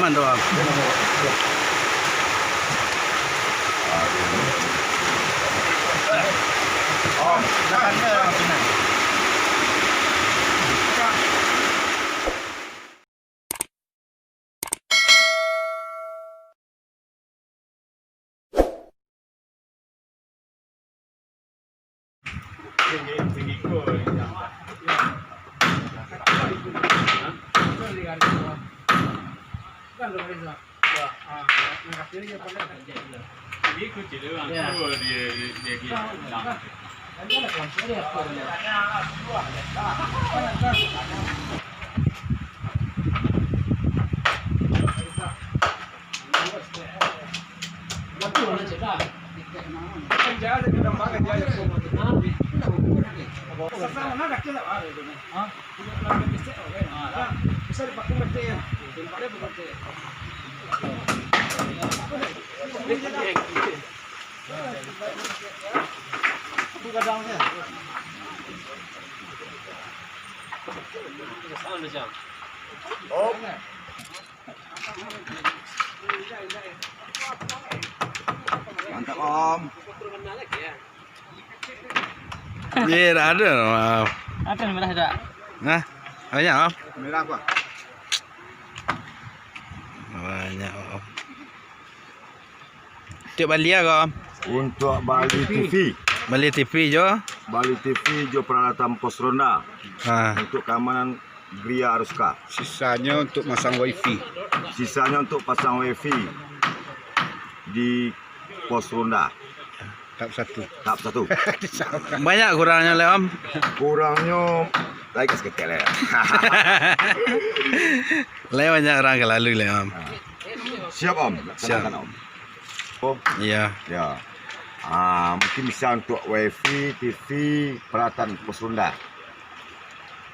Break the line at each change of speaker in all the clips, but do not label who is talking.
aman doang.
Oh, belakangnya. Bisa dipakai mati ya. Tempatnya begitu. Kadangnya. Oh. Mantap Om.
Iya, ada. Maaf.
Ada merah ada.
Nah, banyak Om.
Merah apa?
Banyak Om. Tiap Bali ya Om.
Untuk Bali TV.
Bali TV jo.
Bali TV jo peralatan pos ronda.
Nah,
Untuk keamanan Gria Aruska.
Sisanya untuk masang wifi.
Sisanya untuk pasang wifi di pos ronda.
Tahap 1.
Tahap 1.
banyak kurangnya le Om.
Kurangnya lagi seketel ya.
Le banyak orang ke lalu le Om.
Siap Om.
Siap.
Laksanakan, Om. Oh,
Iya.
ya. Mungkin bisa untuk wifi, TV, peralatan pos ronda.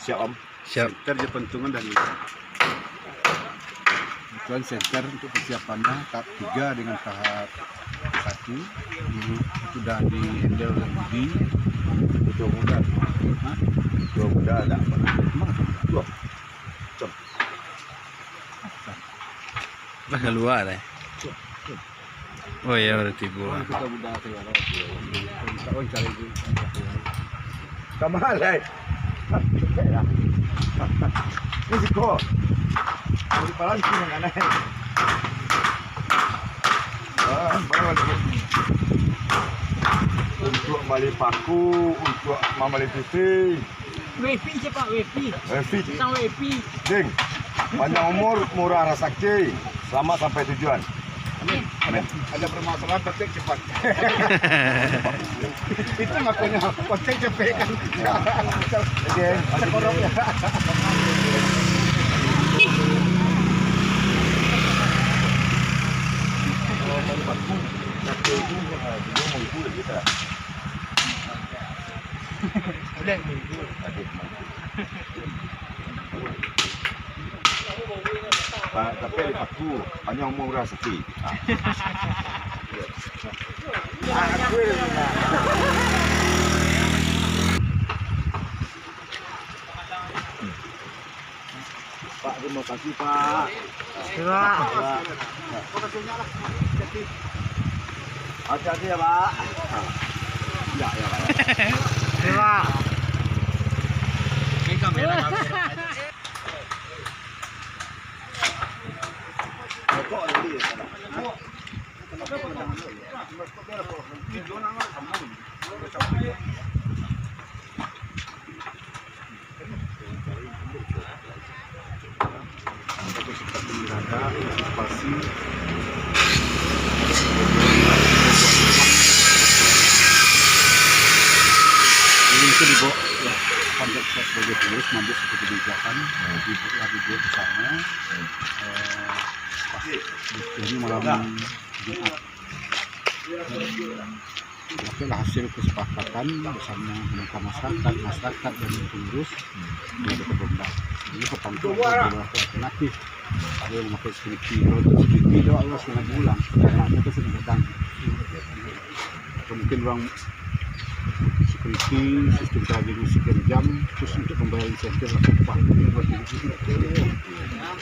Siap Om.
Siap.
Center je pentungan dan kebetulan center untuk persiapannya tahap 3 dengan tahap 1 sudah di handle oleh Budi.
Betul mudah.
Hah?
Dua muda ada. Dua. Cem.
Bah keluar deh. Oh iya berarti gua.
Kita sudah keluar. Kita cari dulu.
Kamar lain. Ini sih kok. Di palang sih nggak naik. Untuk balik paku, untuk Mamali TV.
WP siapa WP?
Wifi.
Sang WP.
Ding. Panjang umur, murah rezeki. Selamat sampai tujuan. Amin.
Ada permasalahan kontak cepat. Itu makanya kontak cepat kan.
Oke.
Sekorong ya.
Tapi di paku, panjang umur rezeki. Pak, terima kasih Pak. Hati-hati ya Pak. Ya Pak.
Ini kamera.
Kok ini ya?
Ini itu dibawa ya, konsep sebagai tulis nanti seperti kebijakan dibuat di sana. Ini malam Jumat. Itulah hasil kesepakatan bersama dengan masyarakat dan pengurus dari Kebenda. Ini kepantuan alternatif. Ada yang memakai skripsi doa Allah setengah bulan. Anaknya itu sudah datang. Mungkin orang skripsi sistem target sekian jam terus untuk membayar insentif atau upah.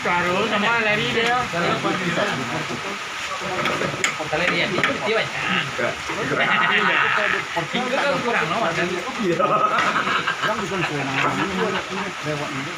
Karo sama lari dia. Portalnya dia dia banyak. Itu kan kurang loh, dan
Yang bukan kewenangan lewat ini.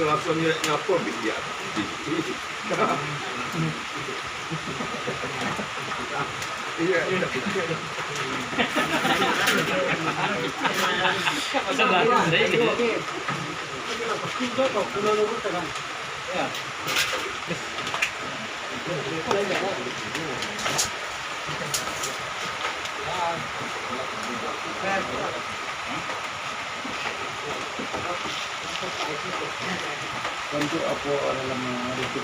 Langsung nyapor dia. Iya,
Untuk apa dalam itu?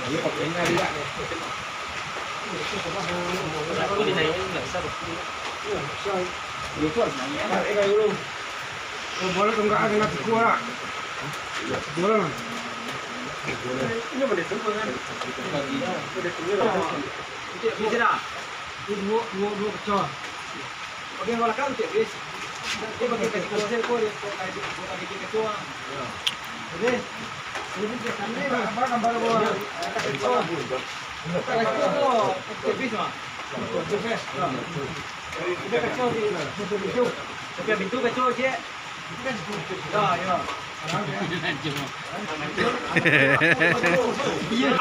Ini pakainya dia. Boleh enggak ada kuah. Boleh. Ini boleh kan?
bisa dah. Dua pecah. Oke, kalau kau cek guys. Dia pakai kaki kursi kau dia pakai kaki ketua. Oke. Ini dia sana apa gambar bawa. Oh, tapi semua. Kita kacau di pintu. Tapi pintu kacau je. Ya, ya. Iya.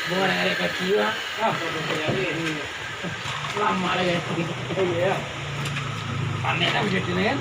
Bawa dari kecil lah. Lama lagi. Iya. Panen apa jadi kan?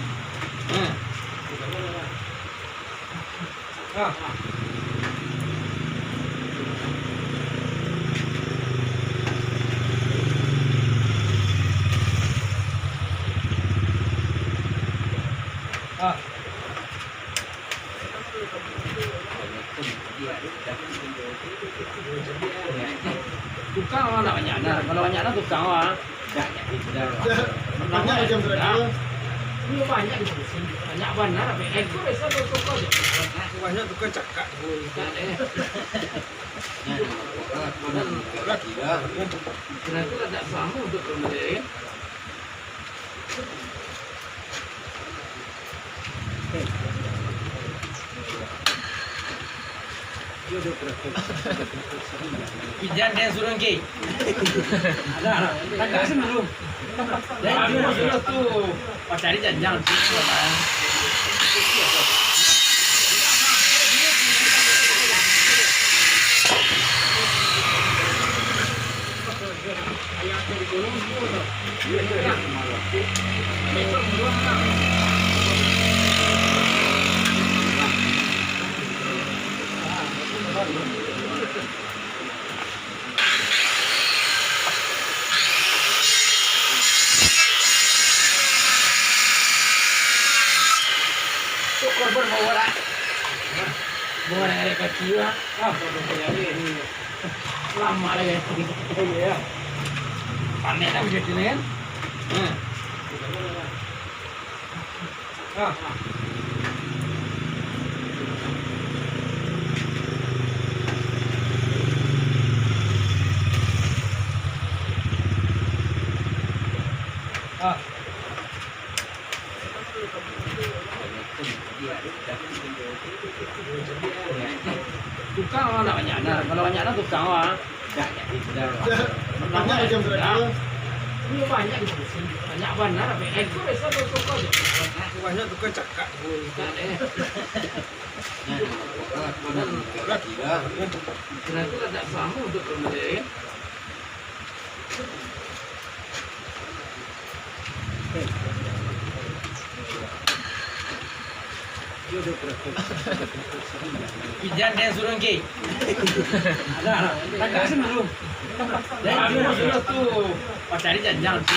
Tukang mana banyaknya? Kalau banyaknya tukang lah. Banyak jam berapa? Ini banyak di sini. Banyak benar. Tapi itu bisa bertukar. Banyak tukang cakak. Berarti ada sama untuk pembelian. Pijan dia suruh ke. Ada. Tak kasih belum. Dan dia suruh tu. Pacari janjang sih. Korban bawa lah. Bawa dengan kaki lah. Lama lagi. Iya. Panen lah jadi ni kan. Tukang lah banyak dah. Kalau banyak dah tukang lah. Banyak macam tu. Ini banyak di sini. Banyak benar. Ekor besar tukang je. Banyak tukang cakap. Berarti ada sama untuk pembelian. Pijan dia suruh ke? Ada. Tak kasih belum. Dan dia tu pacari janjang tu.